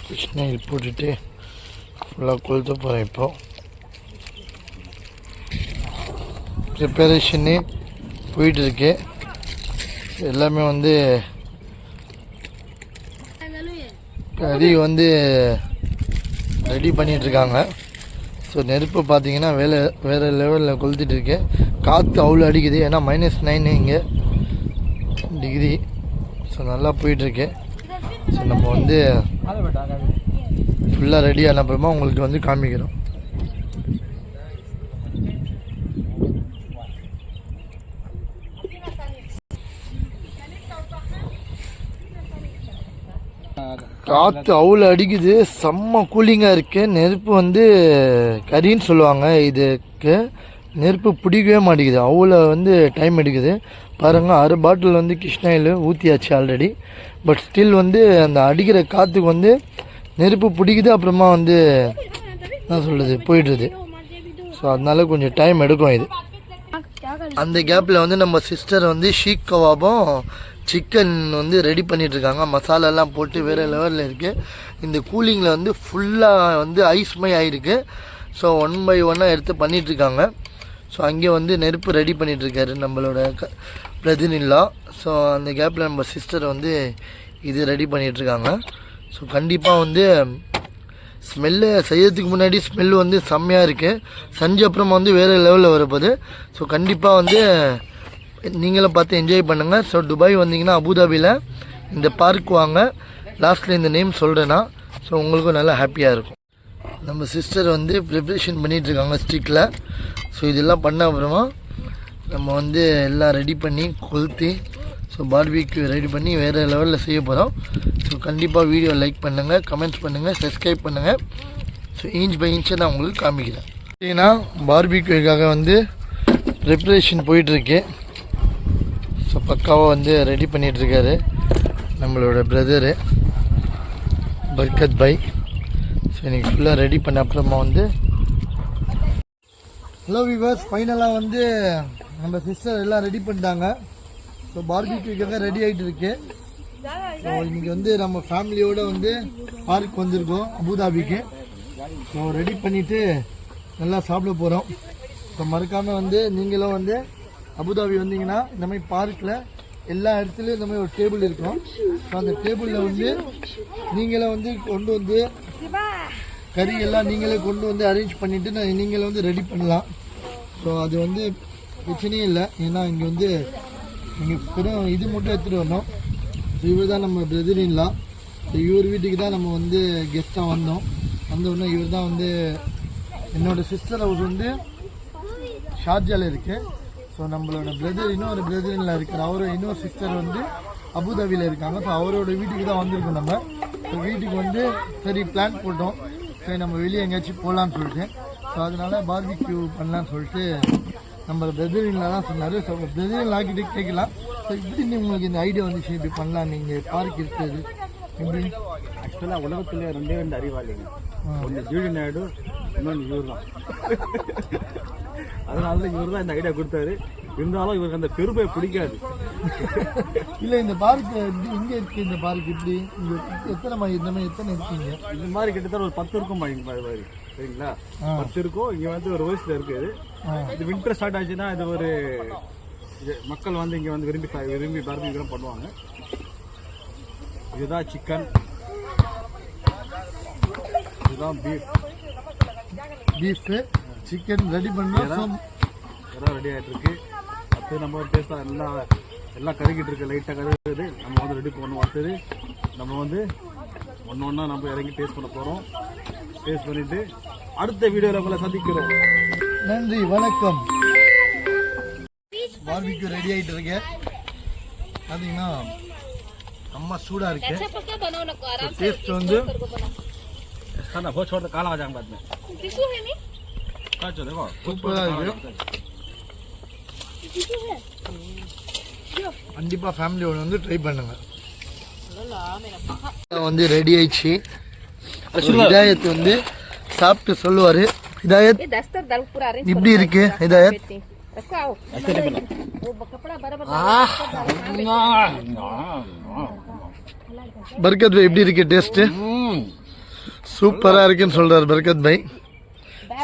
கிருஷ்ணகிரி போட்டுட்டு ஃபுல்லாக கொளுத்த போகிறேன். இப்போ ப்ரிப்பரேஷனு போயிட்டுருக்கு. எல்லாமே வந்து கறி வந்து ரெடி பண்ணிகிட்ருக்காங்க. ஸோ நெருப்பு பார்த்தீங்கன்னா வேறு லெவலில் கொளுத்திட்டுருக்கு. காற்று அவ்வளோ அடிக்குது. ஏன்னா -9 இங்கே டிகிரி. ஸோ நல்லா போயிட்டுருக்கு. ஸோ நம்ம வந்து ஃபுல்லாக ரெடி ஆன அப்புறமா உங்களுக்கு வந்து காமிக்கிறோம். காற்று அவ்வளோ அடிக்குது. செம்ம கூலிங்காக இருக்குது. நெருப்பு வந்து கறின்னு சொல்லுவாங்க. இதுக்கு நெருப்பு பிடிக்கவே மாட்டேங்குது. அவ்வளோ வந்து டைம் எடுக்குது. பாருங்கள், 6 பாட்டில் வந்து கிருஷ்ணாயில் ஊற்றியாச்சு ஆல்ரெடி. பட் ஸ்டில் வந்து அந்த அடிக்கிற காற்றுக்கு வந்து நெருப்பு பிடிக்குது. அப்புறமா வந்து என்ன சொல்கிறது போயிடுது. ஸோ அதனால கொஞ்சம் டைம் எடுக்கும் இது. அந்த கேப்பில் வந்து நம்ம சிஸ்டர் வந்து ஷீக் கவாபும் சிக்கன் வந்து ரெடி பண்ணிகிட்ருக்காங்க. மசாலாலாம் போட்டு வேறு லெவலில் இருக்குது. இந்த கூலிங்கில் வந்து ஃபுல்லாக வந்து ஐஸ் மை ஆகிருக்கு. ஸோ 1 by 1 எடுத்து பண்ணிகிட்ருக்காங்க. ஸோ அங்கே வந்து நெருப்பு ரெடி பண்ணிகிட்ருக்காரு நம்மளோட பிரதிநிலா. ஸோ அந்த கேப்பில் நம்ம சிஸ்டர் வந்து இது ரெடி பண்ணிகிட்ருக்காங்க. ஸோ கண்டிப்பாக வந்து ஸ்மெல்லு செய்யறதுக்கு முன்னாடி ஸ்மெல்லு வந்து செம்மையாக இருக்குது. செஞ்ச அப்புறமா வந்து வேறு லெவலில் வரப்போகுது. ஸோ கண்டிப்பாக வந்து நீங்களும் பார்த்து என்ஜாய் பண்ணுங்கள். ஸோ துபாய் வந்தீங்கன்னா அபுதாபியில் இந்த பார்க் வாங்க. லாஸ்ட்டில் இந்த நேம் சொல்கிறேன்னா ஸோ உங்களுக்கும் நல்லா ஹாப்பியாக இருக்கும். நம்ம சிஸ்டர் வந்து ப்ரிப்ரேஷன் பண்ணிகிட்ருக்காங்க ஸ்டிக்கில். ஸோ இதெல்லாம் பண்ண அப்புறமா நம்ம வந்து எல்லாம் ரெடி பண்ணி கொளுத்தி ஸோ பார்பிக்யூ ரெடி பண்ணி வேறு லெவலில் செய்ய போகிறோம். ஸோ கண்டிப்பாக வீடியோ லைக் பண்ணுங்கள், கமெண்ட்ஸ் பண்ணுங்கள், சப்ஸ்கிரைப் பண்ணுங்கள். ஸோ இன்ச் பை இன்ச்சை நான் உங்களுக்கு காமிக்கிறேன். ஏன்னா பார்பிக்யூக்காக வந்து ப்ரிப்ரேஷன் போயிட்டுருக்கு. ஸோ பக்காவாக வந்து ரெடி பண்ணிகிட்ருக்காரு நம்மளோட பிரதரு பர்கத் பாய். ஸோ இன்றைக்கி ஃபுல்லாக ரெடி பண்ண அப்புறமா வந்து ஹலோ விவர்ஸ், ஃபைனலாக வந்து நம்ம சிஸ்டர் எல்லாம் ரெடி பண்ணிட்டாங்க. ஸோ பார்பிக்யூக்காக ரெடி ஆகிட்டு இருக்கு. ஸோ இன்றைக்கி வந்து நம்ம ஃபேமிலியோடு வந்து பார்க் வந்திருக்கோம் அபுதாபிக்கு. ஸோ ரெடி பண்ணிவிட்டு நல்லா சாப்பிட போகிறோம். ஸோ மறக்காமல் வந்து நீங்களும் வந்து அபுதாபி வந்தீங்கன்னா இந்த மாதிரி பார்க்கில் எல்லா இடத்துலையும் இந்த மாதிரி ஒரு டேபிள் இருக்கும். ஸோ அந்த டேபிளில் வந்து நீங்களே வந்து கொண்டு வந்து கறி எல்லாம் நீங்களே கொண்டு வந்து அரேஞ்ச் பண்ணிவிட்டு நீங்களே வந்து ரெடி பண்ணலாம். ஸோ அது வந்து பிரச்சனையே இல்லை. ஏன்னா இங்கே வந்து நீங்கள் வெறும் இது மட்டும் எடுத்துகிட்டு வரணும். ஸோ இவர் தான் நம்ம பிரதர்-இன்-லா. ஸோ இவர் வீட்டுக்கு தான் நம்ம வந்து கெஸ்ட்டாக வந்தோம். வந்தோடனே இவர் தான் வந்து என்னோடய சிஸ்டர் ஹவுஸ் வந்து ஷார்ஜாவில் இருக்குது. ஸோ நம்மளோட பிரதர் இன்னொரு பிரதர்-இன்-லா இருக்கார். அவரோட இன்னொரு சிஸ்டர் வந்து அபுதாபியில் இருக்காங்க. ஸோ அவரோட வீட்டுக்கு தான் வந்திருக்கோம் நம்ம. ஸோ வீட்டுக்கு வந்து சரி பிளான் போட்டோம், சரி நம்ம வெளியே எங்கேயாச்சும் போகலான்னு சொல்லிட்டு. ஸோ அதனால பார்பிக்யூ பண்ணலான்னு சொல்லிட்டு நம்ம பிரதர்-இன்-லா தான் சொன்னார். ஸோ பிரதர்-இன்-லா கிட்டே கேட்கலாம். ஸோ இப்படி உங்களுக்கு இந்த ஐடியா வந்துச்சு, இப்படி பண்ணலாம் நீங்கள் பார்க் இருக்குது எப்படி? ஆக்சுவலாக உலகத்தில் 2 அறிவாளிங்க. ஒன்று ஜூலி நாயுடு, இன்னொன்று இவர் தான். அதனால தான் இவர் தான் இந்த ஐடியா கொடுத்தாரு. இருந்தாலும் இவருக்கு அந்த பெருமை பிடிக்காது. இல்லை, இந்த பார்க் இங்கே இருக்குது. இந்த பார்க் இப்படி இங்கே எத்தனை மாதிரி இந்த மாதிரி எத்தனை இருக்கீங்க? இந்த மாதிரி கிட்டத்தட்ட ஒரு 10 இருக்கும் மாதிரி. சரிங்களா, 10 இருக்கும். இங்கே வந்து ஒரு வயசில் இருக்குது. இது வின்டர் ஸ்டார்ட் ஆச்சுன்னா இது ஒரு மக்கள் வந்து இங்கே வந்து விரும்பி பார்பிக்யூ பண்ணுவாங்க. இதுதான் சிக்கன், இதுதான் பீஃபு, சிக்கன் ரெடி பண்ணோம். எல்லாம் ரெடி ஆகிட்டு இருக்கு. அடுத்து நம்ம டேஸ்ட்டாக எல்லாம் கருகிட்டு இருக்கு. லைட்டாக கருகுது. நம்ம வந்து ரெடி பண்ணணும். அடுத்தது நம்ம வந்து ஒன்றா நம்ம இறங்கி டேஸ்ட் பண்ண போகிறோம். டேஸ்ட் பண்ணிவிட்டு அடுத்த வீடியோவில் உங்களை சந்திக்கிறோம். நன்றி, வணக்கம். பார்பிக்யூ ரெடி ஆகிட்டு இருக்கு. பார்த்தீங்கன்னா அம்மா சூடாக இருக்கு. டேஸ்ட் வந்து காலம் ஆஜாங்க बाद में சூப்பராக இருக்கு. கண்டிப்பாக ஃபேமிலியோட வந்து ட்ரை பண்ணுங்க. வந்து ரெடி ஆயிடுச்சு. ஹிதாயத் வந்து சாப்பிட்டு சொல்லுவாரு. ஹிதாயத் இப்படி இருக்கு? ஹிதாயத் பர்கத் எப்படி இருக்கு டேஸ்ட்? சூப்பரா இருக்குன்னு சொல்றாரு பர்கத் பாய்.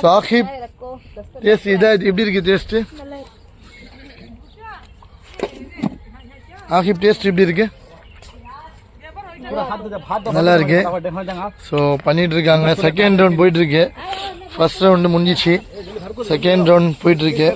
சாஹிப் டேஸ்ட் இதா எப்படி இருக்கு டேஸ்ட்? ஆஹிப் டேஸ்ட் எப்படி இருக்கு? நல்லா இருக்கு. ஸோ பண்ணிட்டு இருக்காங்க. செகண்ட் ரவுண்ட் போயிட்டு இருக்கு. ஃபர்ஸ்ட் ரவுண்டு முடிஞ்சிச்சு, செகண்ட் ரவுண்ட் போயிட்டு இருக்கு.